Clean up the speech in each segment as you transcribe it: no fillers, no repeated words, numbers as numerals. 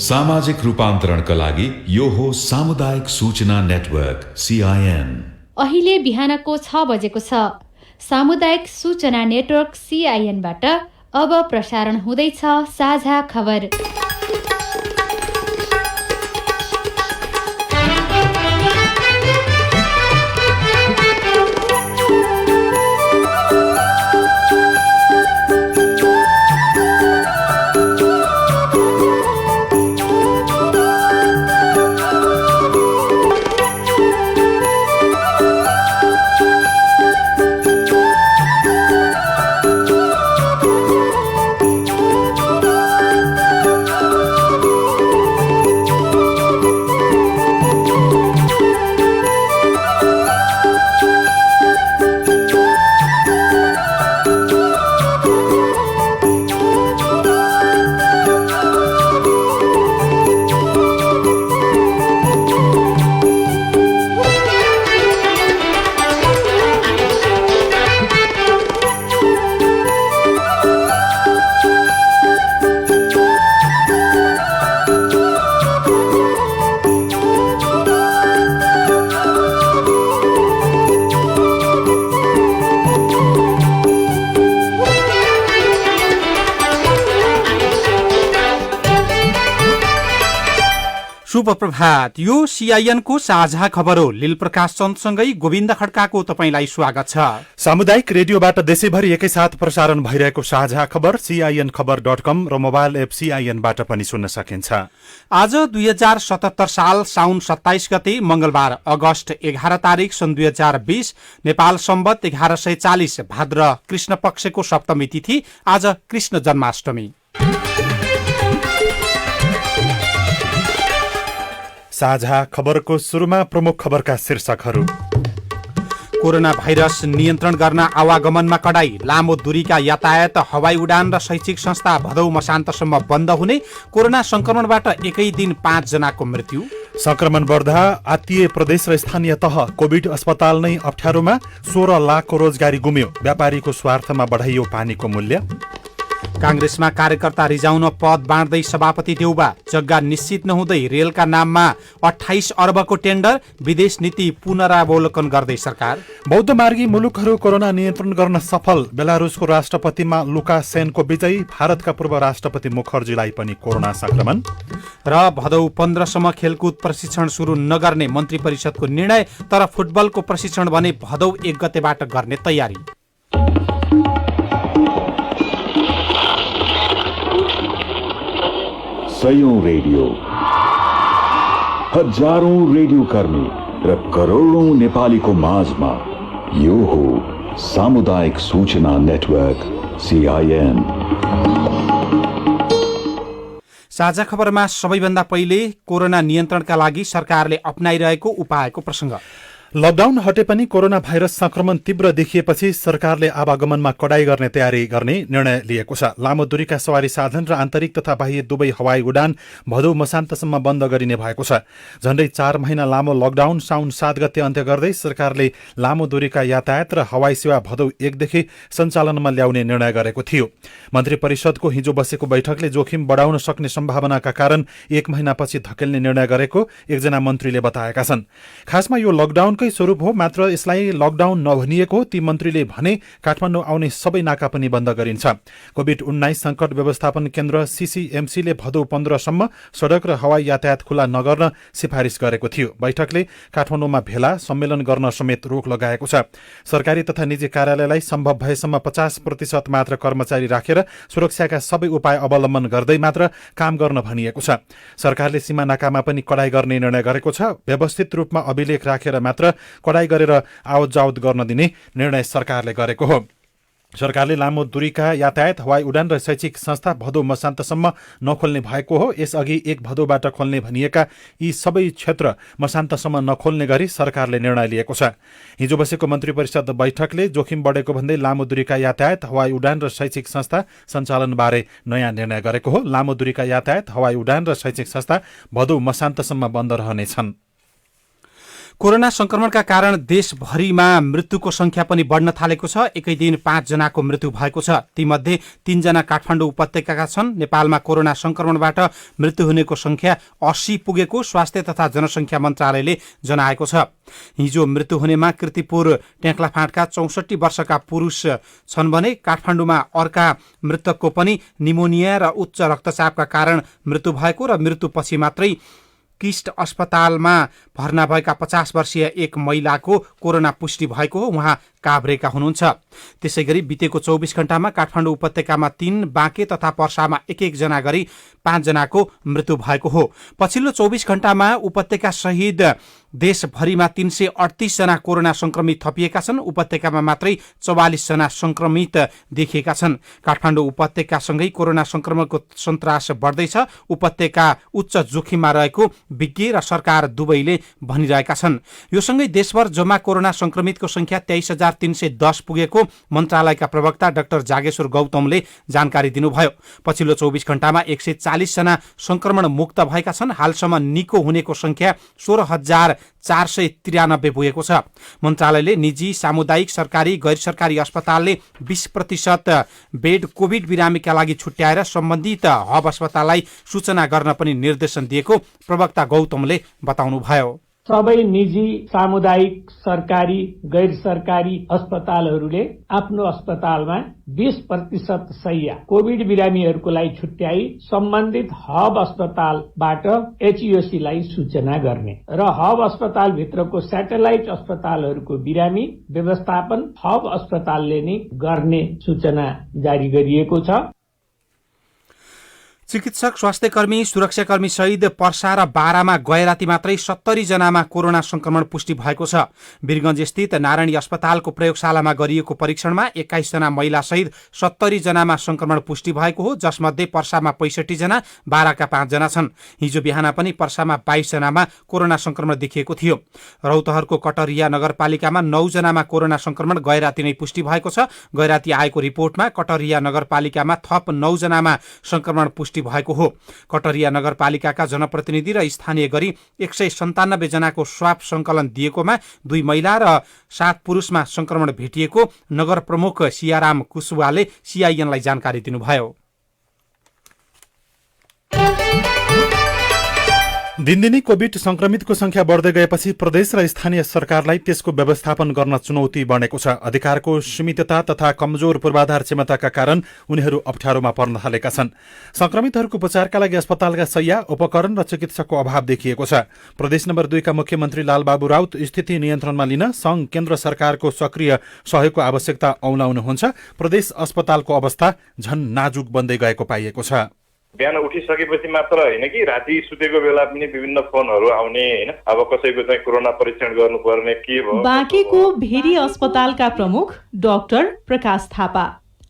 सामाजिक रूपान्तरणका लागि यो हो सामुदायिक सूचना नेटवर्क CIN। अहिले बिहानको 6 बजेको छ। सामुदायिक सूचना नेटवर्क CIN बाट अब प्रसारण हुँदैछ साझा खबर। शुभ प्रभात। यो CIN को साझा खबर हो। लील प्रकाश चन्दसँगै गोविन्द खड्काको तपाईलाई स्वागत छ। सामुदायिक रेडियोबाट देशैभरि एकैसाथ प्रसारण भइरहेको साझा खबर CINखबर.com र मोबाइल एप CIN बाट पनि सुन्न सकिन्छ। आज 2077 साल साउन 27 गते मंगलबार, अगस्त 11 तारिक सन् 2020, नेपाल सम्वत 1140 भाद्र कृष्ण पक्षको सप्तमी तिथि। आज कृष्ण जन्माष्टमी। साझा खबरको सुरुमा प्रमुख खबरका शीर्षकहरू। कोरोना भाइरस नियन्त्रण गर्न आवागमनमा कडाई, लामो दूरीका यातायात, हवाई उडान र शैक्षिक संस्था भदौ मसान्तसम्म बन्द हुने। कोरोना संक्रमणबाट एकै दिन 5 जनाको मृत्यु। संक्रमण बढ्दा आत्तीय प्रदेश र स्थानीय तह कोभिड अस्पताल नै अप्ठ्यारोमा, 16 लाखको रोजगारी गुम्यो। व्यापारीको स्वार्थमा बढाइयो पानीको मूल्य। कांग्रेसमा कार्यकर्ता रिजाउन पद बाँड्दै सभापति देउबा, जग्गा निश्चित नहुँदै रेलका नाममा 28 अर्बको टेन्डर, विदेश नीति पुनरावलोकन गर्दै सरकार। बौद्ध मार्गी मुलुकहरू कोरोना नियन्त्रण गर्न सफल, बेलारुसको राष्ट्रपतिमा लुकासेनको विजयी, भारतका पूर्व राष्ट्रपति मुखर्जीलाई पनि कोरोना संक्रमण। र भदौ 15 सम्म खेलकुद प्रशिक्षण सुरु नगर्ने मन्त्री परिषदको निर्णय, तर फुटबलको प्रशिक्षण भने भदौ 1 गतेबाट गर्ने तयारी। सयौं रेडियो, हजारौं रेडियो कर्मी र करोडौं नेपालीको माझमा यो हो सामुदायिक सूचना नेटवर्क CIN। साझा खबरमा सबैभन्दा पहिले कोरोना नियन्त्रणका लागि सरकारले अपनाइरहेको उपायको प्रसंग। लकडाउन हटे पनि कोरोना भाइरस संक्रमण तीव्र देखिएपछि सरकारले आवागमनमा कडाई गर्ने तयारी गर्ने निर्णय लिएको छ। लामो दूरीका सवारी साधन र आन्तरिक तथा बाह्य दुवै हवाई उडान भदौ मसान्तसम्म बन्द गरिने भएको छ। झण्डै 4 महिना लामो लकडाउन साउन 7 गते अन्त्य गर्दै सरकारले लामो दूरीका यातायात र हवाई सेवा भदौ 1 देखि सञ्चालनमा ल्याउने निर्णय गरेको थियो। मन्त्री परिषदको हिजो बसेको बैठकले जोखिम बढाउन सक्ने सम्भावनाका कारण 1 महिनापछि धकेल्ने निर्णय गरेको एकजना मन्त्रीले बताएका छन्। खासमा यो लकडाउन स्वरूप हो, मात्र यसलाई लकडाउन नभनिएको ती मन्त्रीले भने। काठमाडौँ आउने सबै नाका पनि बन्द गरिन्छ। कोभिड-19 संकट व्यवस्थापन केन्द्र CCMC ले भदौ 15 सम्म सडक र हवाई यातायात खुला नगर्न सिफारिस गरेको थियो। बैठकले काठमाडौँमा भेला सम्मेलन गर्न समेत रोक लगाएको छ। सरकारी तथा निजी कार्यालयलाई सम्भव भएसम्म 50% मात्र कर्मचारी राखेर सुरक्षाका सबै उपाय अवलम्बन गर्दै मात्र काम गर्न भनिएको छ। सरकारले सीमा नाकामा पनि कडाई गर्ने निर्णय गरेको छ। व्यवस्थित रूपमा अभिलेख राखेर मात्र कडाई गरेर आवत जावत गर्न दिने निर्णय सरकारले गरेको हो। सरकारले लामो दूरीका यातायात, हवाई उडान र शैक्षिक संस्था भदौ मसान्तसम्म नखोल्ने भएको हो। यसअघि 1 भदौबाट खोल्ने भनिएका यी सबै क्षेत्र मसान्तसम्म नखोल्ने गरी सरकारले निर्णय लिएको छ। हिजो बसेको मन्त्री परिषद बैठकले जोखिम बढेको भन्दै लामो दूरीका यातायात, हवाई उडान र शैक्षिक संस्था सञ्चालनबारे नयाँ निर्णय गरेको हो। लामो दूरीका यातायात, हवाई उडान र शैक्षिक संस्था भदौ मसान्तसम्म बन्द रहनेछन्। कोरोना संक्रमणका कारण देशभरिमा मृत्युको संख्या पनि बढ्न थालेको छ। एकै दिन 5 जनाको मृत्यु भएको छ। तीमध्ये 3 जना काठमाडौँ उपत्यकाका छन्। नेपालमा कोरोना संक्रमणबाट मृत्यु हुनेको संख्या 80 पुगेको स्वास्थ्य तथा जनसंख्या मन्त्रालयले जनाएको छ। हिजो मृत्यु हुनेमा कृतिपुर टेक्लाफाँटका 64 वर्षका पुरुष छन् भने काठमाडौँमा अर्का मृतकको पनि निमोनिया र उच्च रक्तचापका कारण मृत्यु भएको र मृत्युपछि मात्रै किस्ट अस्पतालमा भर्ना भएका 50 वर्षीय एक महिलाको कोरोना पुष्टि भएको हो। उहाँ काभ्रेका हुनुहुन्छ। त्यसै गरी बितेको 24 घण्टामा काठमाडौँ उपत्यकामा 3, बाँके तथा पर्सामा 1-1 जना गरी 5 जनाको मृत्यु भएको हो। पछिल्लो 24 घण्टामा उपत्यका सहित देशभरिमा 338 जना कोरोना संक्रमित थपिएका छन्। उपत्यकामा मात्रै 44 जना संक्रमित देखिएका छन्। काठमाडौँ उपत्यकासँगै कोरोना संक्रमणको सन्तास बढ्दैछ। उपत्यका उच्च जोखिममा रहेको विज्ञ र सरकार दुवैले भनिरहेका छन्। यो सँगै देशभर जम्मा कोरोना संक्रमितको संख्या 23,310 पुगेको मन्त्रालयका प्रवक्ता डाक्टर जागेश्वर गौतमले जानकारी दिनुभयो। पछिल्लो 24 घण्टामा 140 जना संक्रमण मुक्त भएका छन्। हालसम्म निको हुनेको संख्या 16,493 पुगेको छ। मन्त्रालयले निजी, सामुदायिक, सरकारी, गैर सरकारी अस्पतालले 20% बेड कोभिड बिरामीका लागि छुट्याएर सम्बन्धित हब अस्पताललाई सूचना गर्न पनि निर्देशन दिएको प्रवक्ता गौतमले बताउनुभयो। सबै निजी, सामुदायिक, सरकारी, गैर सरकारी अस्पतालहरूले आफ्नो अस्पतालमा 20% शैय्या कोभिड बिरामीहरूको लागि छुट्याई सम्बन्धित हब अस्पतालबाट एचईओसीलाई सूचना गर्ने र हब अस्पतालभित्रको स्याटेलाइट अस्पतालहरूको बिरामी व्यवस्थापन हब अस्पतालले नै गर्ने सूचना जारी गरिएको छ। चिकित्सक, स्वास्थ्यकर्मी, सुरक्षाकर्मी सहित पर्सा र बारामा गए राति मात्रै 70 जनामा कोरोना संक्रमण पुष्टि भएको छ। वीरगञ्ज स्थित नारायणी अस्पतालको प्रयोगशालामा गरिएको परीक्षणमा 21 जना महिला सहित 70 जनामा संक्रमण पुष्टि भएको हो, जसमध्ये पर्सामा 65 जना, बाराका 5 जना छन्। हिजो बिहान पनि पर्सामा 22 जनामा कोरोना संक्रमण देखिएको थियो। रौतहरको कटरिया नगरपालिकामा 9 जनामा कोरोना संक्रमण गए राति नै पुष्टि भएको छ। गए राति आएको रिपोर्टमा कटरिया नगरपालिकामा थप 9 जनामा संक्रमण पुष्टि भएको हो। कटरिया नगरपालिकाका जनप्रतिनिधि र स्थानीय गरी 197 जनाको स्वाब संकलन दिएकोमा 2 महिला र 7 पुरुषमा संक्रमण भेटिएको नगर प्रमुख सियाराम कुशवाले सीआईएनलाई जानकारी दिनुभयो। दिनदिनै कोभिड संक्रमितको संख्या बढ्दै गएपछि प्रदेश र स्थानीय सरकारलाई त्यसको व्यवस्थापन गर्न चुनौती बनेको छ। अधिकारको सीमितता तथा कमजोर पूर्वाधार क्षमताका कारण उनीहरू अप्ठ्यारोमा पर्न थालेका छन्। संक्रमितहरूको उपचारका लागि अस्पतालका शैय्या, उपकरण र चिकित्सकको अभाव देखिएको छ। प्रदेश नम्बर 2 का मुख्यमन्त्री लालबाबु राउत स्थिति नियन्त्रणमा लिन संघ केन्द्र सरकारको सक्रिय सहयोगको आवश्यकता औलाउनुहुन्छ। प्रदेश अस्पतालको अवस्था झन नाजुक बन्दै गएको पाइएको छ। बिहान उठिसकेपछि मात्र होइन कि राति सुतेको बेला पनि विभिन्न फोनहरू आउने होइन, अब कसैको चाहिँ कोरोना परीक्षण गर्नुपर्ने के भयो। बाँकेको भेरी अस्पतालका प्रमुख डाक्टर प्रकाश थापा,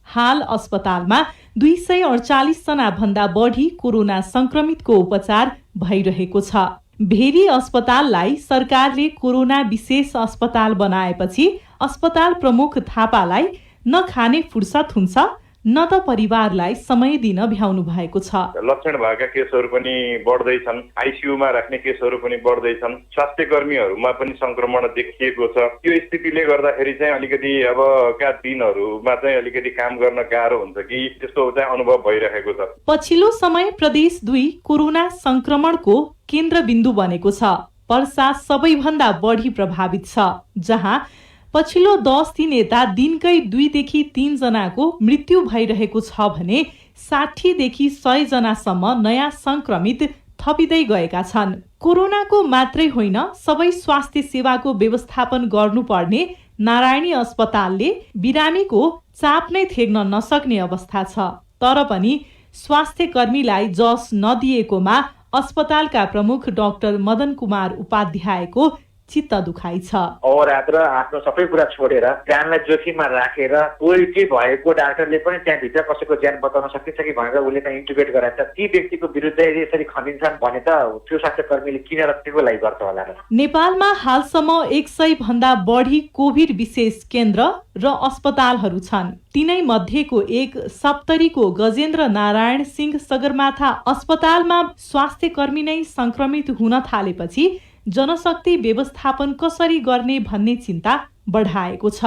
हाल अस्पतालमा 248 जना भन्दा बढी कोरोना संक्रमितको उपचार भइरहेको छ। भेरी अस्पताललाई सरकारले कोरोना विशेष अस्पताल बनाएपछि अस्पताल प्रमुख थापालाई न खाने फुर्सद हुन्छ न त परिवारलाई समय दिन भ्याउनु भएको छ। लक्षण भएका केसहरू पनि बढ्दैछन्, आइसियूमा राख्ने केसहरू पनि बढ्दैछन्, स्वास्थ्य कर्मीहरूमा पनि संक्रमण देखिएको छ। यो स्थितिले गर्दाखेरि चाहिँ अलिकति अबका दिनहरूमा चाहिँ अलिकति काम गर्न गाह्रो हुन्छ कि त्यस्तो चाहिँ अनुभव भइरहेको छ। पछिल्लो समय प्रदेश 2 कोरोना संक्रमणको केन्द्रबिन्दु बनेको छ। पर्सा सबैभन्दा बढी प्रभावित छ, जहाँ पछिल्लो 10 दिन यता दिनकै 2 देखि 3 जनाको मृत्यु भइरहेको छ भने 60 देखि 100 जनासम्म नयाँ संक्रमित थपिँदै गएका छन्। कोरोनाको मात्रै होइन, सबै स्वास्थ्य सेवाको व्यवस्थापन गर्नुपर्ने नारायणी अस्पतालले बिरामीको चाप नै थेग्न नसक्ने अवस्था छ। तर पनि स्वास्थ्य कर्मीलाई जस नदिएकोमा अस्पतालका प्रमुख डाक्टर मदन कुमार उपाध्यायको चित्त दुखाइ छ। अहोरात्र आफ्नो सबै कुरा छोडेर ज्यानलाई जोखिममा राखेर पोजिटिभ भएको डाक्टरले पनि त्यहाँभित्र कसैको ज्यान बचाउन सकिन्छ कि भनेर उसले त्यहाँ इन्टुबेट गरान्छ। ती व्यक्तिको विरुद्ध यसरी खनिन्छन् भने त त्यो स्वास्थ्य कर्मीले किन र केको लागि गर्छ होला र। नेपालमा हालसम्म 100 भन्दा बढी कोभिड विशेष केन्द्र र अस्पतालहरू छन्। तिनै मध्येको एक सप्तरीको गजेन्द्र नारायण सिंह सगरमाथा अस्पतालमा स्वास्थ्य कर्मी नै संक्रमित हुन थालेपछि जनशक्ति व्यवस्थापन कसरी गर्ने भन्ने चिन्ता बढाएको छ।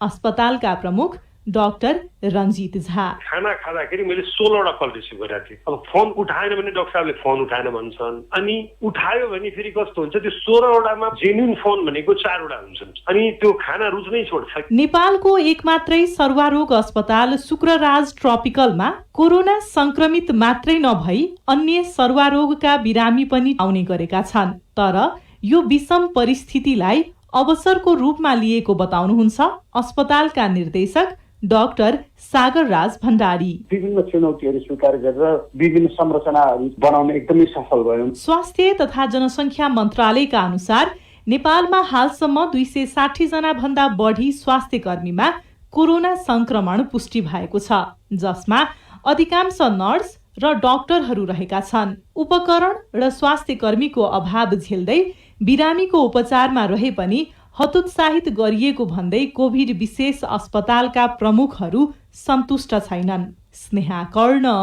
अस्पतालका प्रमुख डाक्टर रञ्जित झा। खाना खाँदाखेरि मैले 16वटा कल रिसिभ गरेको थिएँ। अब फोन उठाएन भने डाक्टर साहबले फोन उठाएन भन्छन्, अनि उठायो भने फेरि कस्तो हुन्छ, त्यो 16वटामा जेन्युन फोन भनेको 4वटा हुन्छन्, अनि त्यो खाना रुच्नै छोड्छ। नेपालको एकमात्रै सर्वारोग अस्पताल शुक्रराज ट्रपिकलमा कोरोना संक्रमित मात्रै नभई अन्य सर्वारोगका बिरामी पनि आउने गरेका छन्। तर यो विषम परिस्थितिलाई अवसरको रूपमा लिएको बताउनुहुन्छ अस्पतालका निर्देशक डाक्टर सागर राज भण्डारी। विभिन्न चुनौतीहरू स्वीकार गरेर विभिन्न संरचनाहरू बनाउन एकदमै सफल भयो। स्वास्थ्य तथा जनसङ्ख्या मन्त्रालयका अनुसार नेपालमा हालसम्म 260 जना भन्दा बढी स्वास्थ्य कर्मीमा कोरोना संक्रमण पुष्टि भएको छ, जसमा अधिकांश नर्स र डाक्टरहरू रहेका छन्। उपकरण र स्वास्थ्य कर्मीको अभाव झेल्दै बिरामीको उपचारमा रहे पनि हतोत्साहित गरिएको भन्दै कोभिड विशेष अस्पतालका प्रमुखहरू सन्तुष्ट छैनन्। स्नेहा कर्ण,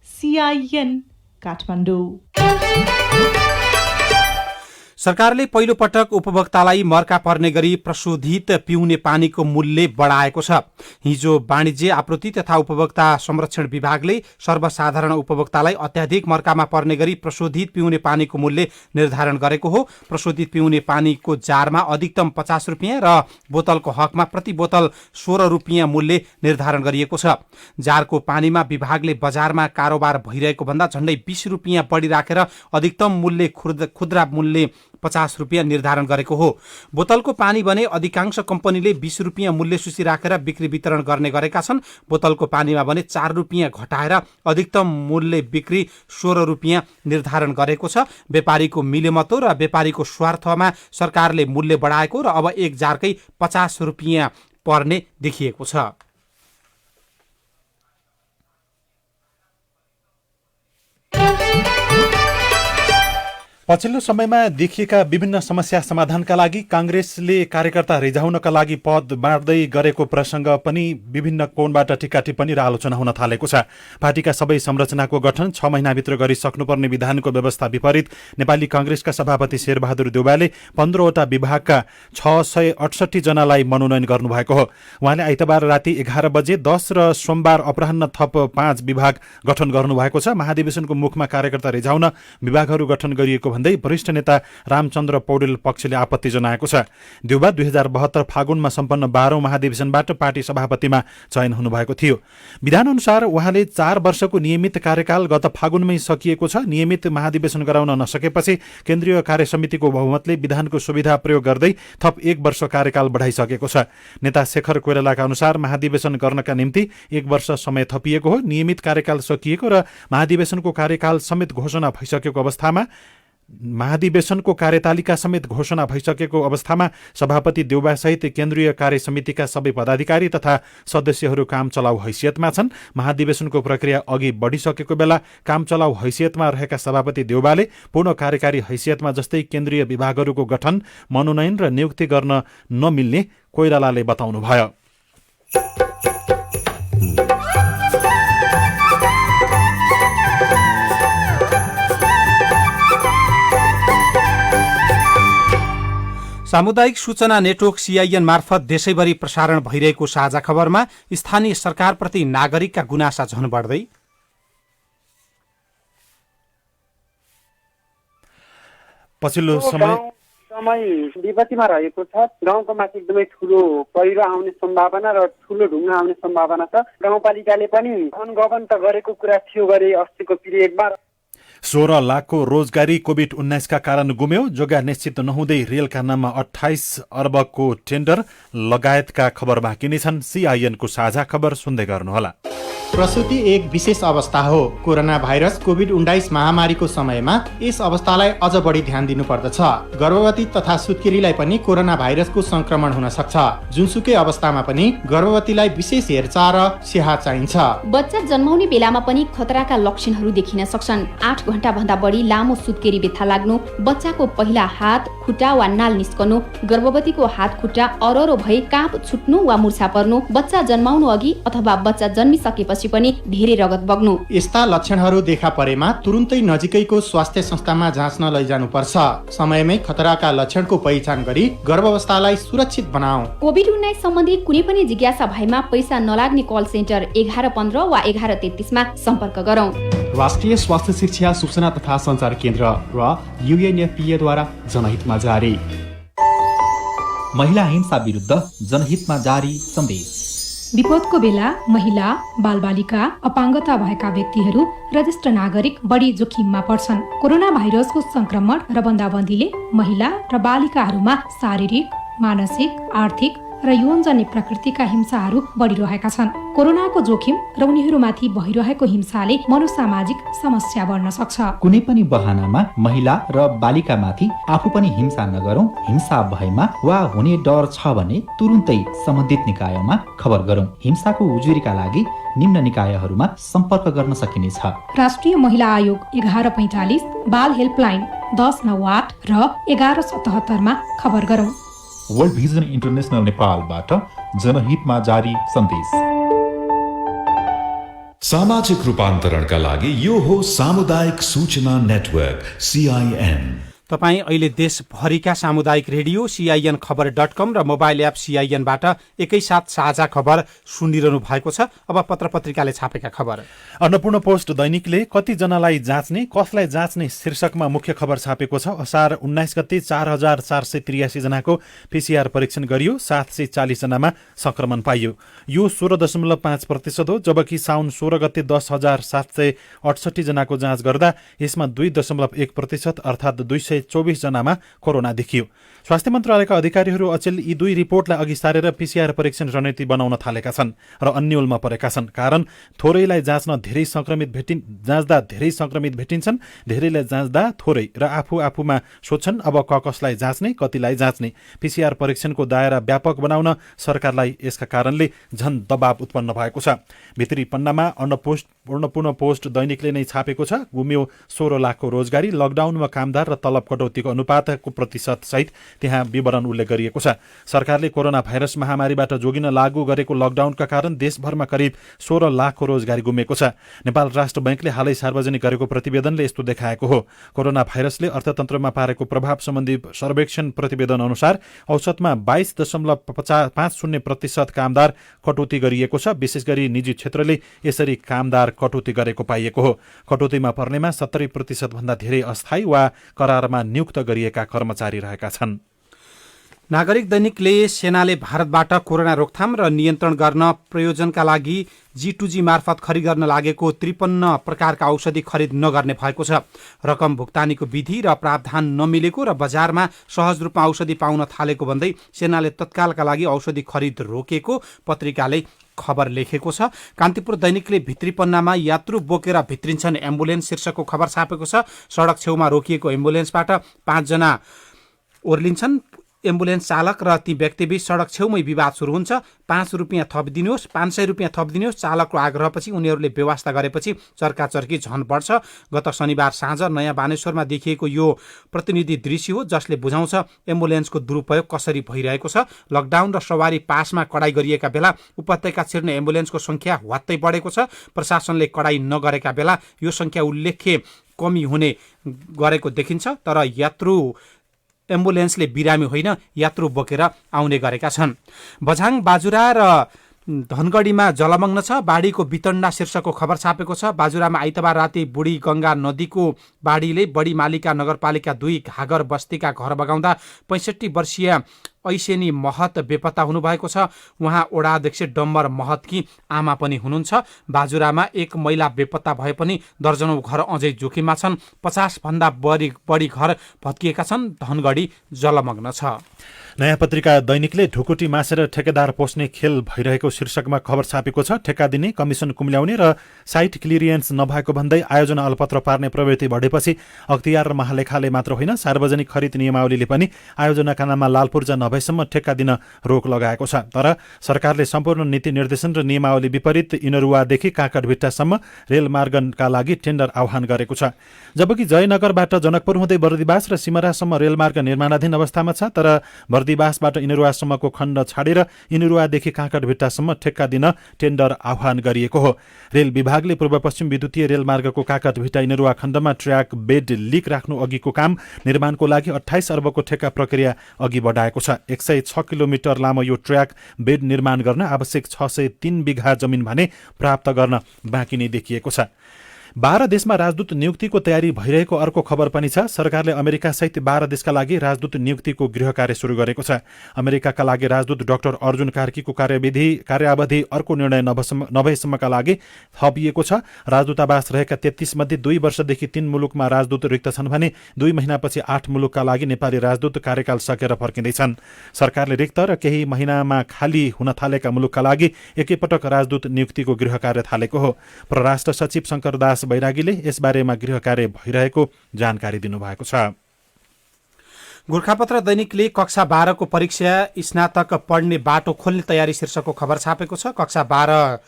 CIN, काठमाडौँ। सरकारले पहिलो पटक उपभोक्तालाई मर्का पर्ने गरी प्रशोधित पिउने पानीको मूल्य बढाएको छ। हिजो वाणिज्य आपूर्ति तथा उपभोक्ता संरक्षण विभागले सर्वसाधारण उपभोक्तालाई अत्याधिक मर्कामा पर्ने गरी प्रशोधित पिउने पानीको मूल्य निर्धारण गरेको हो। प्रशोधित पिउने पानीको जारमा अधिकतम 50 रुपियाँ र बोतलको हकमा प्रति बोतल 16 रुपियाँ मूल्य निर्धारण गरिएको छ। जारको पानीमा विभागले बजारमा कारोबार भइरहेको भन्दा झण्डै 20 रुपियाँ बढी राखेर अधिकतम मूल्य खुद्रा मूल्य 50 रुपियाँ निर्धारण गरेको हो। बोतलको पानी भने अधिकांश कम्पनीले 20 रुपियाँ मूल्य सूची राखेर बिक्री वितरण गर्ने गरेका छन्। बोतलको पानीमा भने 4 रुपियाँ घटाएर अधिकतम मूल्य बिक्री 16 रुपियाँ निर्धारण गरेको छ। व्यापारीको मिलेमतो र व्यापारीको स्वार्थमा सरकारले मूल्य बढाएको र अब एक जारकै 50 रुपियाँ पर्ने देखिएको छ। पछिल्लो समयमा देखिएका विभिन्न समस्या समाधानका लागि कांग्रेसले कार्यकर्ता रिझाउनका लागि पद बाँड्दै गरेको प्रसंग पनि विभिन्न कोणबाट टीका टिप्पणी र आलोचना हुन थालेको छ। पार्टीका सबै संरचनाको गठन 6 महिनाभित्र गरिसक्नुपर्ने विधानको व्यवस्था विपरीत नेपाली कांग्रेसका सभापति शेरबहादुर देउवाले 15वटा विभागका 668 जनालाई मनोनयन गर्नुभएको हो। उहाँले आइतबार राति 11 बजे 10 र सोमबार अपराह्न थप 5 विभाग गठन गर्नुभएको छ। महाधिवेशनको मुखमा कार्यकर्ता रिझाउन विभागहरू गठन गरिएको भन्दै वरिष्ठ नेता रामचन्द्र पौडेल पक्षले आपत्ति जनाएको छ। देउबा 2072 फागुनमा सम्पन्न 12औं महाधिवेशनबाट पार्टी सभापतिमा चयन हुनुभएको थियो। विधान अनुसार उहाँले 4 वर्षको नियमित कार्यकाल गत फागुनमै सकिएको छ। नियमित महाधिवेशन गराउन नसकेपछि केन्द्रीय कार्यसमितिको बहुमतले विधानको सुविधा प्रयोग गर्दै थप 1 वर्ष कार्यकाल बढाइसकेको छ। नेता शेखर कोइरालाका अनुसार महाधिवेशन गर्नका निम्ति 1 वर्ष समय थपिएको हो। नियमित कार्यकाल सकिएको र महाधिवेशनको कार्यकाल समेत घोषणा भइसकेको अवस्थामा सभापति देउबासहित केन्द्रीय कार्यसमितिका सबै पदाधिकारी तथा सदस्यहरू काम चलाउ हैसियतमा छन्। महाधिवेशनको प्रक्रिया अघि बढिसकेको बेला काम चलाउ हैसियतमा रहेका सभापति देउबाले पूर्ण कार्यकारी हैसियतमा जस्तै केन्द्रीय विभागहरूको गठन, मनोनयन र नियुक्ति गर्न नमिल्ने कोइरालाले बताउनुभयो। सामुदायिक सूचना नेटवर्क CIN मार्फत देशैभरि प्रसारण भइरहेको साझा खबरमा स्थानीय सरकारप्रति नागरिकका गुनासा झन बढ्दै पछिल्लो समय विपत्तिमा रहेको छ। गाउँको माथि एकदमै ठुलो पहिरो आउने सम्भावना र ठुलो ढुङ्गा आउने सम्भावना छ। गाउँपालिकाले पनि अनगमन त गरेको कुरा थियो गरे अस्तिको पिरियडमा। 16 लाखको रोजगारी कोभिड-19 का कारण गुम्यो। जोगा निश्चित नहुँदै रेलका नाममा 28 अर्बको टेन्डर लगायतका खबर बाँकी नै छन्। CIN को साझा खबर सुन्दै गर्नुहोला। प्रसूति एक विशेष अवस्था हो। कोरोना भाइरस कोभिड-19 महामारीको समयमा यस अवस्थालाई अझ बढी ध्यान दिनुपर्दछ। गर्भवती तथा सुत्केरीलाई पनि कोरोना भाइरसको संक्रमण हुन सक्छ। जुनसुकै अवस्थामा पनि गर्भवतीलाई विशेष हेरचाह र स्याहार चाहिन्छ। बच्चा जन्माउने बेलामा पनि खतराका लक्षणहरू देखिन सक्छन्। 8 घण्टाभन्दा बढी लामो सुत्केरी व्यथा लाग्नु, बच्चाको पहिला हात, खुट्टा वा नाल निस्कनु, गर्भवतीको हात खुट्टा अररो भई काँप छुट्नु वा मुर्छा पर्नु, बच्चा जन्माउनु अघि अथवा बच्चा जन्मिसकेपछि पनि धेरै रगत बग्नु। यस्ता लक्षणहरू देखा परेमा तुरुन्तै नजिकैको स्वास्थ्य संस्थामा जाँच्न लैजानुपर्छ। समयमै खतराका लक्षणको पहिचान गरी गर्भावस्थालाई सुरक्षित बनाऊ। कोभिड-19 सम्बन्धी कुनै पनि जिज्ञासा भएमा पैसा नलाग्ने कल सेन्टर 1115 वा 1133 मा सम्पर्क गरौँ। राष्ट्रिय स्वास्थ्य शिक्षा सूचना तथा सञ्चार केन्द्र र UNFPA द्वारा जनहितमा जारी। महिला हिंसा विरुद्ध जनहितमा जारी सन्देश। विपदको बेला महिला, बालबालिका, अपाङ्गता भएका व्यक्तिहरू र ज्येष्ठ नागरिक बढी जोखिममा पर्छन्। कोरोना भाइरसको संक्रमण र बन्दाबन्दीले महिला र बालिकाहरूमा शारीरिक, मानसिक, आर्थिक र यौनजन्य प्रकृतिका हिंसाहरू बढिरहेका छन्। कोरोनाको जोखिम र उनीहरूमाथि भइरहेको हिंसाले मनोसामाजिक समस्या बढ्न सक्छ। कुनै पनि बहानामा महिला र बालिकामाथि आफू पनि हिंसा नगरौं। हिंसा भएमा वा हुने डर छ भने तुरुन्तै सम्बन्धित निकायमा खबर गरौं। हिंसाको उजुरीका लागि निम्न निकायहरूमा सम्पर्क गर्न सकिनेछ। राष्ट्रिय महिला आयोग 1145, बाल हेल्पलाइन 1098 र 1177 मा खबर गरौं। वर्ल्ड भिजन इन्टरनेसनल नेपालबाट जनहितमा जारी सन्देश। सामाजिक रूपान्तरणका लागि यो हो सामुदायिक सूचना नेटवर्क CIN। तपाईँ अहिले देशभरिका सामुदायिक रेडियो CIN खबर.com र मोबाइल एप CIN-बाट एकैसाथ साझा खबर सुनिरहनु भएको छ। अब पत्र पत्रिकाले छापेका खबर। अन्नपूर्ण पोस्ट दैनिकले कतिजनालाई जाँच्ने, कसलाई जाँच्ने शीर्षकमा मुख्य खबर छापेको छ। असार 19 गते 4483 जनाको PCR परीक्षण गरियो, 740 जनामा संक्रमण पाइयो। यो 16.5% हो, जबकि साउन 16 गते 10,768 जनाको जाँच गर्दा यसमा 2.1% अर्थात् 224 जनामा कोरोना देखियो। स्वास्थ्य मन्त्रालयका अधिकारीहरू अचेल यी दुई रिपोर्टलाई अघि सारेर PCR परीक्षण रणनीति बनाउन थालेका छन् र अन्यलमा परेका छन्। कारण थोरैलाई जाँच्दा धेरै संक्रमित भेटिन्छन्, धेरैलाई जाँच्दा थोरै र आफूमा सोध्छन् अब कसलाई जाँच्ने, कतिलाई जाँच्ने। PCR परीक्षणको दायरा व्यापक बनाउन सरकारलाई यसका कारणले झन दबाव उत्पन्न भएको छ। भित्री पन्नामा अन्नपूर्ण पोस्ट दैनिकले नै छापेको छ। गुम्यो 16 लाखको रोजगारी, लकडाउनमा कामदार र तलब कटौतीको अनुपातको प्रतिशत सहित त्यहाँ विवरण उल्लेख गरिएको छ। सरकारले कोरोना भाइरस महामारीबाट जोगिन लागू गरेको लकडाउनका कारण देशभरमा करिब 16 लाखको रोजगारी गुमेको छ। नेपाल राष्ट्र बैंकले हालै सार्वजनिक गरेको प्रतिवेदनले यस्तो देखाएको हो। कोरोना भाइरसले अर्थतन्त्रमा पारेको प्रभाव सम्बन्धी सर्वेक्षण प्रतिवेदन अनुसार औसतमा 22.50% कामदार कटौती गरिएको छ। विशेष गरी निजी क्षेत्रले यसरी कामदार कटौती गरेको पाइएको हो। कटौतीमा पर्नेमा 70% भन्दा धेरै अस्थायी वा करारमा नियुक्त गरिएका कर्मचारी रहेका छन्। नागरिक दैनिकले सेनाले भारतबाट कोरोना रोकथाम र नियन्त्रण गर्न प्रयोजनका लागि G2G मार्फत खरिद गर्न लागेको 53 प्रकारका औषधि खरिद नगर्ने भएको छ। रकम भुक्तानीको विधि र प्रावधान नमिलेको र बजारमा सहज रूपमा औषधि पाउन थालेको भन्दै सेनाले तत्कालका लागि औषधि खरिद रोकेको पत्रिकाले खबर लेखेको छ। कान्तिपुर दैनिकले भित्री पन्नामा यात्रु बोकेर भित्रिन्छन् एम्बुलेन्स शीर्षकको खबर छापेको छ। सडक छेउमा रोकिएको एम्बुलेन्सबाट 5 जना ओर्लिन्छन्। एम्बुलेन्स चालक र ती व्यक्तिबीच सडक छेउमै विवाद सुरु हुन्छ। 500 रुपियाँ थपिदिनुहोस्, 500 रुपियाँ थपिदिनुहोस्। चालकको आग्रहपछि उनीहरूले व्यवस्था गरेपछि चर्काचर्की झन बढ्छ। गत शनिबार साँझ नयाँ बानेश्वरमा देखिएको यो प्रतिनिधि दृश्य हो, जसले बुझाउँछ एम्बुलेन्सको दुरुपयोग कसरी भइरहेको छ। लकडाउन र सवारी पासमा कडाई गरिएका बेला उपत्यका छिर्ने एम्बुलेन्सको संख्या हत्तै बढेको छ। प्रशासनले कडाई नगरेका बेला यो संख्या उल्लेख्य कमी हुने गरेको देखिन्छ। तर यात्रु एम्बुलेन्सले बिरामी होइन, यात्रु बोकेर आउने गरेका छन्। बझाङ, बाजुरा र धनगढीमा जलमग्न छ। बाढीको वितण्डा शीर्षकको खबर छापेको छ। बाजुरामा आइतबार राति बुढी गंगा नदीको बाढीले बढी मालिका नगरपालिका 2 घागर बस्तीका घर बगाउँदा 65 वर्षीय ऐसेनी महत बेपत्ता हुनुभएको छ। उहाँ ओडाध्यक्ष डम्बर महतकी आमा पनि हुनुहुन्छ। बाजुरामा एक महिला बेपत्ता भए पनि दर्जनौं घर अझै जोखिममा छन्। 50 भन्दा बढी घर भत्किएका छन्। धनगढी जलमग्न छ। नयाँ पत्रिका दैनिकले ढुकुटी मासेर ठेकेदार पोस्ने खेल भइरहेको शीर्षकमा खबर छापेको छ। ठेक्का दिने, कमिसन कुम्ल्याउने र साइट क्लियरेन्स नभएको भन्दै आयोजना अलपत्र पार्ने प्रवृत्ति बढेपछि अख्तियार र महालेखाले मात्र होइन, सार्वजनिक खरिद नियमावलीले पनि आयोजनाका नाममा लालपूर्जा नभए नभएसम्म ठेक्का दिन रोक लगाएको छ। तर सरकारले सम्पूर्ण नीति निर्देशन र नियमावली विपरीत इनरुवादेखि काँकडभिट्टासम्म रेलमार्गका लागि टेन्डर आह्वान गरेको छ। जबकि जयनगरबाट जनकपुर हुँदै बर्दिवास र सिमरासम्म रेलमार्ग निर्माणाधीन अवस्थामा छ, तर बर्दिवासबाट इनरुवासम्मको खण्ड छाडेर इनरुवादेखि काँकडभिट्टासम्म ठेक्का दिन टेन्डर आह्वान गरिएको हो। रेल विभागले पूर्व पश्चिम विद्युतीय रेलमार्गको काँकडभिट्टा इनरुवा खण्डमा ट्र्याक बेड लिक राख्नु अघिको काम निर्माणको लागि 28 अर्बको ठेक्का प्रक्रिया अघि बढाएको छ। 106 किलोमिटर लामो यो ट्र्याक बेड निर्माण गर्न आवश्यक 603 बिघा जमिन भने प्राप्त गर्न बाँकी नै देखिएको छ। 12 देशमा राजदूत नियुक्तिको तयारी भइरहेको अर्को खबर पनि छ। सरकारले अमेरिका सहित 12 देशका लागि राजदूत नियुक्तिको गृह कार्य सुरु गरेको छ। अमेरिकाका लागि राजदूत डाक्टर अर्जुन कार्कीको कार्यावधि अर्को निर्णय नभएसम्मका लागि थपिएको छ। राजदूतावास रहेका 33 मध्ये 2 वर्षदेखि 3 मुलुकमा राजदूत रिक्त छन् भने 2 महिनापछि 8 मुलुकका लागि नेपाली राजदूत कार्यकाल सकेर फर्किँदैछन्। सरकारले रिक्त र केही महिनामा खाली हुन थालेका मुलुकका लागि एकैपटक राजदूत नियुक्तिको गृह कार्य थालेको हो। परराष्ट्र सचिव शंकरदास बैरागीले यसबारेमा गृह कार्य भइरहेको जानकारी दिनुभएको छ। गोरखापत्र दैनिकले कक्षा 12 को परीक्षा स्नातक पढ्ने बाटो खोल्ने तयारी शीर्षकको खबर छापेको छ। कक्षा 12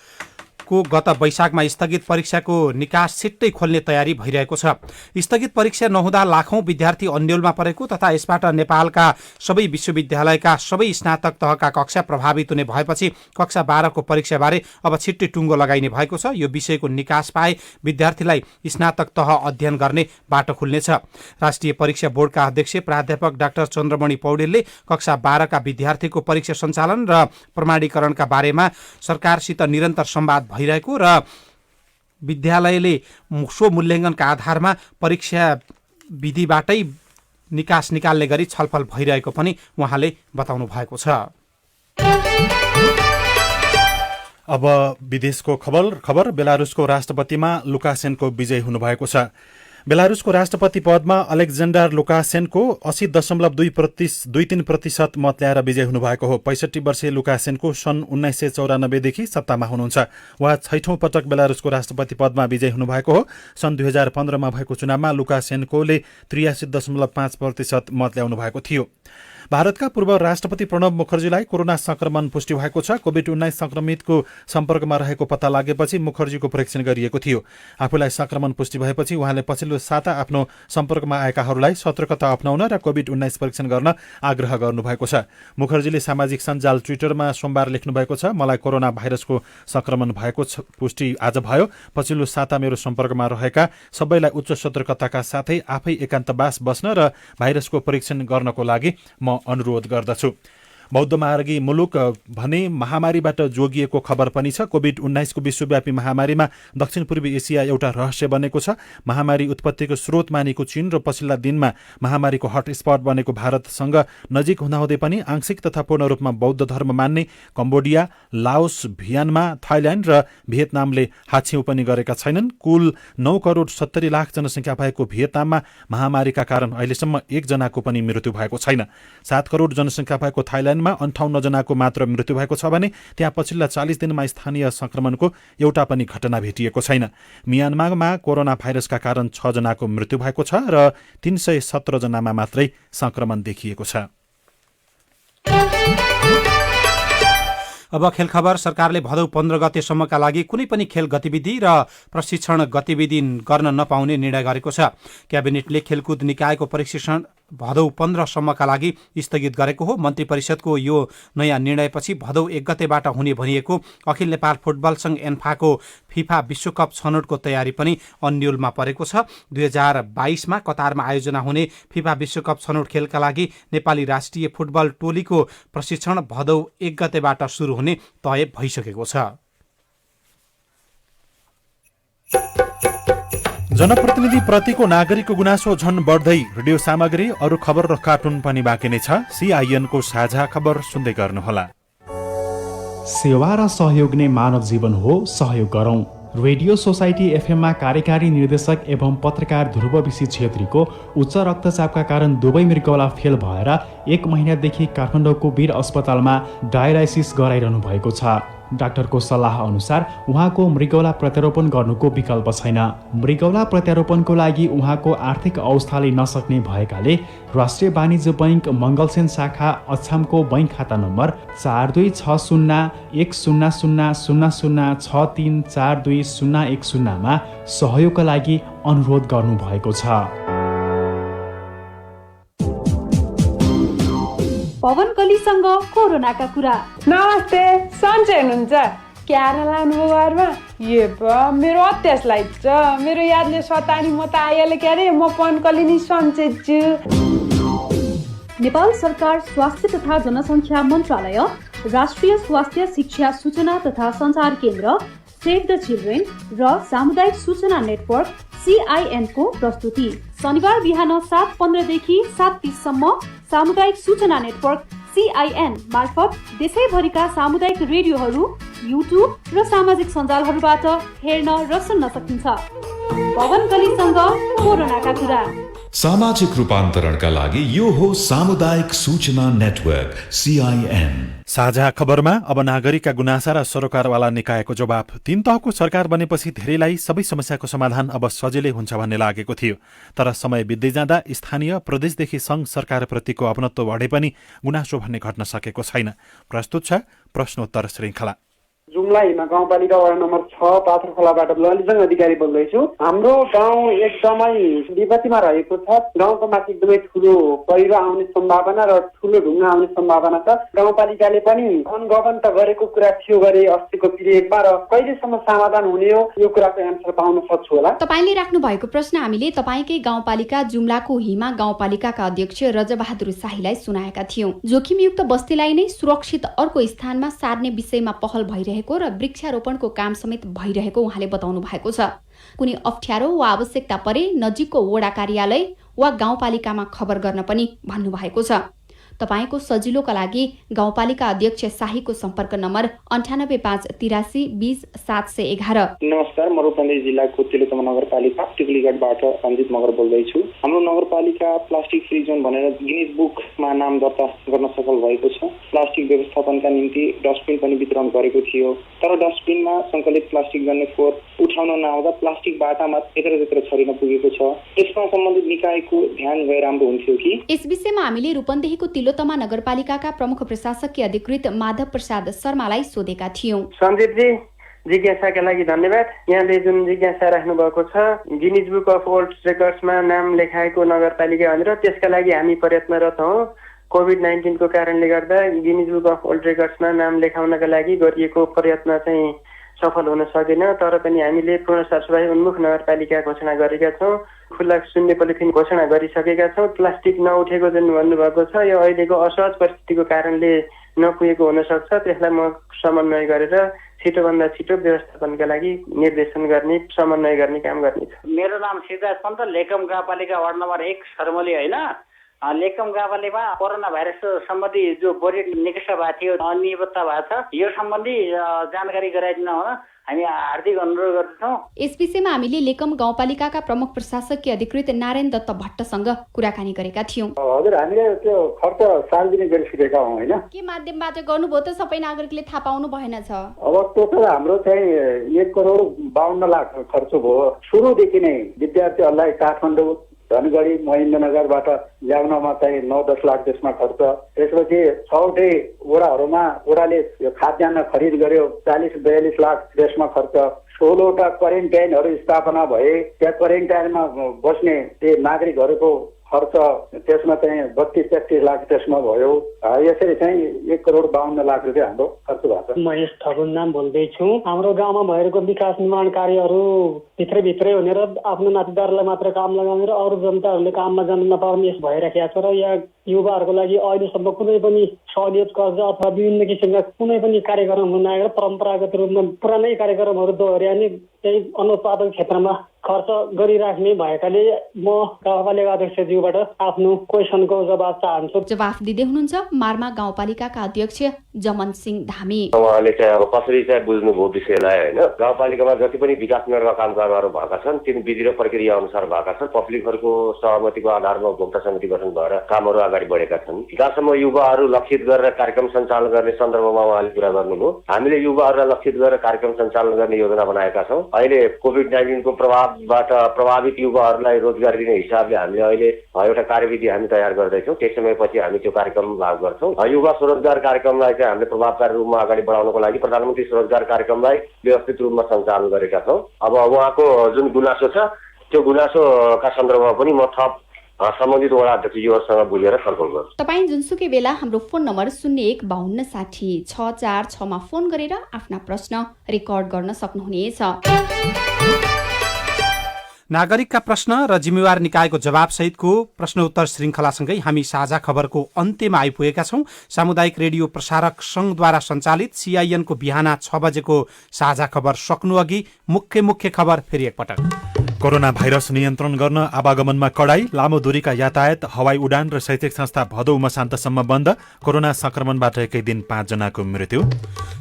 को गत वैशाखमा स्थगित परीक्षाको निकास छिट्टै खोल्ने तयारी भइरहेको छ। स्थगित परीक्षा नहुँदा लाखौं विद्यार्थी अन्यलमा परेको तथा यसबाट नेपालका सबै विश्वविद्यालयका सबै स्नातक तहका कक्षा प्रभावित हुने भएपछि कक्षा 12 को परीक्षाबारे अब छिट्टै टुङ्गो लगाइने भएको छ। यो विषयको निकास पाए विद्यार्थीलाई स्नातक तह अध्ययन गर्ने बाटो खुल्नेछ। राष्ट्रिय परीक्षा बोर्डका अध्यक्ष प्राध्यापक डाक्टर चन्द्रमणि पौडेलले कक्षा 12 का विद्यार्थीको परीक्षा सञ्चालन र प्रमाणीकरणका बारेमा सरकारसित निरन्तर संवाद भइरहेको र विद्यालयले सो मूल्याङ्कनका आधारमा परीक्षा विधिबाटै निकास निकाल्ने गरी छलफल भइरहेको पनि उहाँले बताउनु भएको छ। अब विदेशको खबर बेलारुसको राष्ट्रपतिमा लुकासेन्को विजय हुनुभएको छ। बेलारुसको राष्ट्रपति पदमा अलेक्जेन्डर लुकासेन्को 80.23% मत ल्याएर विजय हुनुभएको हो। 65 वर्षीय लुकासेन्को सन् 1994 देखि सत्तामा हुनुहुन्छ। उहाँ 6औं पटक बेलारुसको राष्ट्रपति पदमा विजय हुनुभएको हो। सन् 2015 मा भएको चुनावमा लुकासेन्कोले 83.5% मत ल्याउनु भएको थियो। भारतका पूर्व राष्ट्रपति प्रणब मुखर्जीलाई कोरोना संक्रमण पुष्टि भएको छ। कोभिड-19 संक्रमितको सम्पर्कमा रहेको पत्ता लागेपछि मुखर्जीको परीक्षण गरिएको थियो। आफूलाई संक्रमण पुष्टि भएपछि उहाँले पछिल्लो साता आफ्नो सम्पर्कमा आएकाहरूलाई सतर्कता अपनाउन र कोभिड-19 परीक्षण गर्न आग्रह गर्नुभएको छ। मुखर्जीले सामाजिक सञ्जाल ट्विटरमा सोमबार लेख्नु भएको छ, मलाई कोरोना भाइरसको संक्रमण भएको पुष्टि आज भयो। पछिल्लो साता मेरो सम्पर्कमा रहेका सबैलाई उच्च सतर्कताका साथै आफै एकान्तवास बस्न र भाइरसको परीक्षण गर्नको लागि म अनुरोध गर्दछु। बौद्ध मार्गी मुलुक भने महामारीबाट जोगिएको खबर पनि छ। कोभिड-19 को विश्वव्यापी महामारीमा दक्षिण पूर्वी एसिया एउटा रहस्य बनेको छ। महामारी उत्पत्तिको स्रोत मानेको चीन र पछिल्ला दिनमा महामारीको हटस्पट बनेको भारतसँग नजिक हुँदाहुँदै पनि आंशिक तथा पूर्ण रूपमा बौद्ध धर्म मान्ने कम्बोडिया, लाओस, म्यानमार, थाइल्याण्ड र भियतनामले हाछिउँ पनि गरेका छैनन्। कुल 9 करोड 70 लाख जनसङ्ख्या भएको भियतनाममा महामारीका कारण अहिलेसम्म 1 जनाको पनि मृत्यु भएको छैन। 7 करोड जनसङ्ख्या भएको थाइल्याण्ड 58 जनाको मात्र मृत्यु भएको छ भने त्यहाँ पछिल्ला 40 दिनमा स्थानीय संक्रमणको एउटा पनि घटना भेटिएको छैन। म्यानमारमा कोरोना भाइरसका कारण 6 जनाको मृत्यु भएको छ र 317 जनामा मात्रै संक्रमण देखिएको छ। अब खेल खबर। सरकारले भदौ 15 गतेसम्मका लागि कुनै पनि खेल गतिविधि र प्रशिक्षण गतिविधि गर्न नपाउने निर्णय गरेको छ। क्याबिनेटले खेलकुद निकायको प्रशिक्षण भदौ 15 सम्मका लागि स्थगित गरेको हो। मन्त्री परिषदको यो नयाँ निर्णयपछि भदौ 1 गतेबाट हुने भनिएको अखिल नेपाल फुटबल संघ एन्फाको फिफा विश्वकप छनौटको तयारी पनि अन्यलमा परेको छ। 2022 मा कतारमा आयोजना हुने फिफा विश्वकप छनौट खेलका लागि नेपाली राष्ट्रिय फुटबल टोलीको प्रशिक्षण भदौ 1 गतेबाट सुरु हुने तय भइसकेको छ। जनप्रतिनिधि प्रतिको नागरिकको गुनासो झन बढ्दै रेडियो सामग्री अरू खबर र कार्टुन पनि बाँकी नै छ। CIN को साझा खबर सुन्दै गर्नुहोला। सेवा र सहयोग नै मानव जीवन हो, सहयोग गरौं। रेडियो सोसाइटी FM मा कार्यकारी निर्देशक एवं पत्रकार ध्रुव विशी छेत्रीको उच्च रक्तचापका कारण दुवै मृगौला फेल भएर 1 महिनादेखि काठमाडौँको वीर अस्पतालमा डायलाइसिस गराइरहनु भएको छ। डाक्टरको सल्लाह अनुसार उहाँको मृगौला प्रत्यारोपण गर्नुको विकल्प छैन। मृगौला प्रत्यारोपणको लागि उहाँको आर्थिक अवस्थाले नसक्ने भएकाले राष्ट्रिय वाणिज्य बैंक मङ्गलसेन शाखा अछामको बैंक खाता नम्बर 42600000634201 मा सहयोगका लागि अनुरोध गर्नुभएको छ। पवन कलीसँग कोरोनाका कुरा। नमस्ते, सन्चै हुनुहुन्छ? क्यारा लानुभयो घरमा? ये मेरो अत्यास लाग्छ। मेरो यादले सतानी म त आइहालेँ क्यारे। म पवन कली नि सन्चै छु। नेपाल सरकार स्वास्थ्य तथा जनसङ्ख्या मन्त्रालय, राष्ट्रिय स्वास्थ्य शिक्षा सूचना तथा सञ्चार केन्द्र, सेभ द चिल्ड्रेन र सामुदायिक सूचना नेटवर्क CIN को प्रस्तुति। शनिबार बिहान 7:15 देखि 7:30 सम्म सामुदायिक सूचना नेटवर्क CIN मार्फत देशैभरिका सामुदायिक रेडियोहरू, युट्युब र सामाजिक सञ्जालहरूबाट हेर्न र सुन्न सकिन्छ। पवन कलीसँग कोरोनाका कुरा। सामाजिक रूपान्तरणका लागि यो हो सामुदायिक सूचना नेटवर्क CIN। साझा खबरमा अब नागरिकका गुनासा र सरोकारवाला निकायको जवाब। 3 तहको सरकार बनेपछि धेरैलाई सबै समस्याको समाधान अब सजिलै हुन्छ भन्ने लागेको थियो। तर समय बित्दै जाँदा स्थानीय, प्रदेशदेखि संघ सरकारप्रतिको अपनत्व बढे पनि गुनासो भन्ने घट्न सकेको छैन। प्रस्तुत छ प्रश्नोत्तर श्रृङ्खला। जुम्ला हिमा गाउँपालिका वडा नम्बर 6 पाथरखोलाबाट ललितजङ अधिकारी बोल्दैछु। हाम्रो गाउँ एकदमै विपत्तिमा रहेको छ। गाउँको माथि एकदमै ठुलो पहिरो आउने सम्भावना र ठुलो ढुङ्गा आउने सम्भावना छ। गाउँपालिकाले पनि अनुगमन त गरेको कुरा थियो गरे अस्तिको पिरियडमा, र कहिलेसम्म समाधान हुने हो यो कुराको एन्सर पाउन सक्छु होला। तपाईले राख्नु भएको प्रश्न हामीले तपाईकै गाउँपालिका जुम्लाको हिमा गाउँपालिकाका अध्यक्ष रजबहादुर शाहीलाई सुनाएका थियौं। जोखिमयुक्त बस्तीलाई नै सुरक्षित अर्को स्थानमा सार्ने विषयमा पहल भइरहेको र वृक्षारोपणको काम समेत भइरहेको उहाँले बताउनु भएको छ। कुनै अप्ठ्यारो वा आवश्यकता परे नजिकको वडा कार्यालय वा गाउँपालिकामा खबर गर्न पनि भन्नुभएको छ। तपाईको सजिलोका लागि गाउँपालिका अध्यक्ष शाहीको सम्पर्क नम्बर 98588320 नमस्कार, म रूपन्देही जिल्लाको तिलोत्तमा नगरपालिका टिकुलीगढबाट रञ्जित मगर बोल्दैछु। हाम्रो नगरपालिका प्लास्टिक फ्री जोन भनेर गिनिज बुकमा नाम दर्ता गर्न सफल भएको छ। प्लास्टिक व्यवस्थापनका निम्ति डस्टबिन पनि वितरण गरेको थियो, तर डस्टबिनमा सङ्कलित प्लास्टिक जन्य फोहोर उठाउन नआउँदा प्लास्टिक बाटामा यत्रत्र छरिन पुगेको छ। यसमा सम्बन्धित निकायको ध्यान गए राम्रो हुन्थ्यो कि? यस विषयमा हामीले रूपन्देहीको तिलोत्तमा नगरपालिकाका प्रमुख प्रशासकीय अधिकृत माधव प्रसाद शर्मालाई सोधेका थियौं। सञ्जीवजी, जिज्ञासाका लागि धन्यवाद। यहाँले जुन जिज्ञासा राख्नु भएको छ गिनिज बुक अफ वर्ल्ड रेकर्ड्समा नाम लेखाएको नगरपालिका भनेर, त्यसका लागि हामी प्रयत्नरत हौँ। कोभिड-19 को कारणले गर्दा गिनिज बुक अफ वर्ल्ड रेकर्ड्समा नाम लेखाउनका लागि गरिएको प्रयत्न चाहिँ सफल हुन सकेन, तर पनि हामीले पूर्ण सरसफाई उन्मुख नगरपालिका घोषणा गरेका छौँ। खुल्ला शून्य पोलिथिन घोषणा गरिसकेका छौँ। प्लास्टिक नउठेको जुन भन्नुभएको छ, यो अहिलेको असहज परिस्थितिको कारणले नपुगेको हुन सक्छ। त्यसलाई म समन्वय गरेर छिटोभन्दा छिटो व्यवस्थापनका लागि निर्देशन गर्ने, समन्वय गर्ने काम गर्नेछु। मेरो नाम सिद्धार्थ पन्त, लेकम गाउँपालिका वार्ड नम्बर 1 सरमली होइन। लेकम गाउँपालिकामा कोरोना भाइरस सम्बन्धी जो बढी निकषा भएको थियो, अनियमितता भएको छ, यो सम्बन्धी जानकारी गराइदिन हुन हामी हार्दिक अनुरोध गर्दछौँ। यस विषयमा हामीले लेकम गाउँपालिकाका प्रमुख प्रशासकीय अधिकृत नारायण दत्त भट्टसँग कुराकानी गरेका थियौं। हजुर, हामीले त्यो खर्च सार्वजनिक गरिसकेका हौँ होइन। के माध्यमबाट गर्नुभयो त सबै नागरिकले थाहा पाउनु भएन छ? अब टोटल हाम्रो चाहिँ 1,52,00,000 खर्च भयो। सुरुदेखि नै विद्यार्थीहरूलाई काठमाडौँ, धनगढी, महेन्द्रनगरबाट ल्याउनमा चाहिँ 9-10 लाख त्यसमा खर्च। त्यसपछि 6वटै वडाहरूमा वडाले खाद्यान्न खरिद गर्यो, 40-42 लाख त्यसमा खर्च। 16वटा क्वारेन्टाइनहरू स्थापना भए, त्यहाँ क्वारेन्टाइनमा बस्ने त्यो नागरिकहरूको खर्च त्यसमा चाहिँ 32-33 लाख त्यसमा भयो। यसरी चाहिँ 1,52,00,000 रुपियाँ हाम्रो खर्च भएको छ। महेश ठगुन नाम बोल्दैछु। हाम्रो गाउँमा भएको विकास निर्माण कार्यहरू भित्रै हुनेर आफ्नो नातेदारलाई मात्र काम लगाउने र अरू जनताहरूले काममा जान नपाउने भइराखेको छ। र यहाँ युवाहरूको लागि अहिलेसम्म कुनै पनि सहुलियत कर्जा अथवा विभिन्न किसिमका कुनै पनि कार्यक्रम नआएर परम्परागत रूपमा पुरानै कार्यक्रमहरू दोहोर्याउने, त्यही अनुत्पादक क्षेत्रमा खर्च गरिराख्ने भएकाले म गाउँपालिका अध्यक्षज्यूबाट आफ्नो क्वेसनको जवाब चाहन्छु। जवाफ दिँदै हुनुहुन्छ मार्मा गाउँपालिकाका अध्यक्ष जमन सिंह धामी। उहाँले चाहिँ अब कसरी चाहिँ बुझ्नुभयो विषयलाई होइन। गाउँपालिकामा जति पनि विकासमूलक कामकाजहरू भएका छन् तिनी विधि र प्रक्रिया अनुसार भएका छन्। पब्लिकहरूको सहमतिको आधारमा उपभोक्ता समिति गठन भएर कामहरू अगाडि बढेका छन्। जहाँसम्म युवाहरू लक्षित गरेर कार्यक्रम सञ्चालन गर्ने सन्दर्भमा उहाँले कुरा गर्नुभयो। हामीले युवाहरूलाई लक्षित गरेर कार्यक्रम सञ्चालन गर्ने योजना बनाएका छौँ। अहिले कोभिड-19 को प्रभावबाट प्रभावित युवाहरूलाई रोजगार दिने हिसाबले हामीले अहिले एउटा कार्यविधि हामी तयार गर्दैछौँ। त्यस समयपछि हामी त्यो कार्यक्रम लागू गर्छौँ। युवा स्वरोजगार कार्यक्रमलाई चाहिँ हामीले प्रभावकारी रूपमा अगाडि बढाउनको लागि प्रधानमन्त्री स्वरोजगार कार्यक्रमलाई व्यवस्थित रूपमा सञ्चालन गरेका छौँ। अब उहाँको जुन गुनासो छ त्यो गुनासोका सन्दर्भमा पनि म थप सम्बन्धित वडा अध्यक्षज्यूहरूसँग बुझेर छलफल गर्छु। तपाईँ जुनसुकै बेला हाम्रो फोन नम्बर 015260 मा फोन गरेर आफ्ना प्रश्न रेकर्ड गर्न सक्नुहुनेछ। नागरिकका प्रश्न र जिम्मेवार निकायको जवाब सहितको प्रश्नोत्तर श्रृङ्खलासँगै हामी साझा खबरको अन्त्यमा आइपुगेका छौं। सामुदायिक रेडियो प्रसारक संघद्वारा सञ्चालित CIN को बिहान 6 बजेको साझा खबर सक्नु अघि मुख्य खबर फेरि एकपटक। कोरोना भाइरस नियन्त्रण गर्न आवागमनमा कडाई, लामो दूरीका यातायात, हवाई उडान र शैक्षिक संस्था भदौ मसान्तसम्म बन्द। कोरोना संक्रमणबाट एकै दिन 5 जनाको मृत्यु।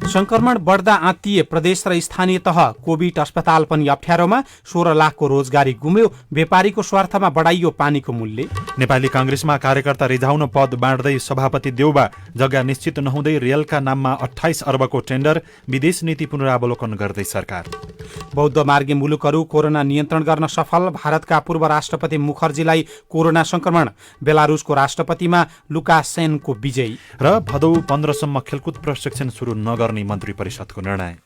संक्रमण बढ्दा आत्तिए प्रदेश र स्थानीय तह, कोभिड अस्पताल पनि अप्ठ्यारोमा, 16 लाखको रोजगारी गुम्यो, व्यापारीको स्वार्थमा बढाइयो पानीको मूल्य। नेपाली कांग्रेसमा कार्यकर्ता रिझाउन पद बाँड्दै सभापति देउबा, जग्गा निश्चित नहुँदै रेलका नाममा 28 अर्बको टेन्डर, विदेश नीति पुनरावलोकन गर्दै सरकार। बौद्ध मार्गी मुलुकहरू कोरोना नियन्त्रण गर्न सफल, भारतका पूर्व राष्ट्रपति मुखर्जीलाई कोरोना संक्रमण, बेलारुसको राष्ट्रपतिमा लुकासेनको विजयी। र भदौ 15 सम्म खेलकुद प्रशिक्षण सुरु नगर्ने मन्त्री परिषदको निर्णय।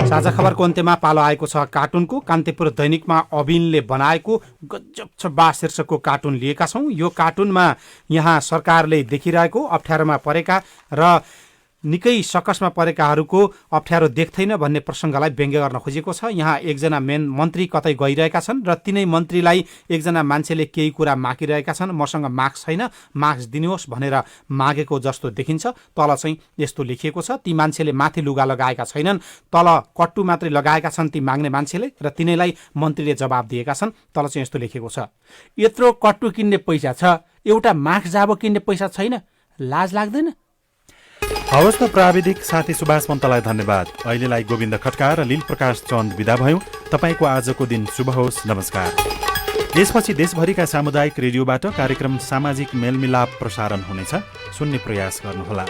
साझा खबरको अन्त्यमा पालो आएको छ कार्टुनको। कान्तिपुर दैनिकमा अबिनले बनाएको गजब छ बा शीर्षकको कार्टुन लिएका छौं। यो कार्टुनमा यहाँ सरकारले देखिरहेको अप्ठ्यारोमा परेका र निकै सकसमा परेकाहरूको अप्ठ्यारो देख्दैन भन्ने प्रसङ्गलाई व्यङ्ग्य गर्न खोजेको छ। यहाँ एकजना मन्त्री कतै गइरहेका छन् र तिनै मन्त्रीलाई एकजना मान्छेले केही कुरा मागिरहेका छन्। मसँग मास्क छैन, मास्क दिनुहोस् भनेर मागेको जस्तो देखिन्छ। तल चाहिँ यस्तो लेखिएको छ, ती मान्छेले माथि लुगा लगाएका छैनन्, तल कट्टु मात्रै लगाएका छन् ती माग्ने मान्छेले, र तिनैलाई मन्त्रीले जवाब दिएका छन्। तल चाहिँ यस्तो लेखेको छ, यत्रो कट्टु किन्ने पैसा छ, एउटा मास्क जाबो किन्ने पैसा छैन, लाज लाग्दैन? हवस् त, प्राविधिक साथी सुभाष पन्तलाई धन्यवाद। अहिलेलाई गोविन्द खड्का र लील प्रकाश चन्द विदा भयौं। तपाईँको आजको दिन शुभ होस्। नमस्कार। यसपछि देशभरिका सामुदायिक रेडियोबाट कार्यक्रम सामाजिक मेलमिलाप प्रसारण हुनेछ। सुन्ने प्रयास गर्नुहोला।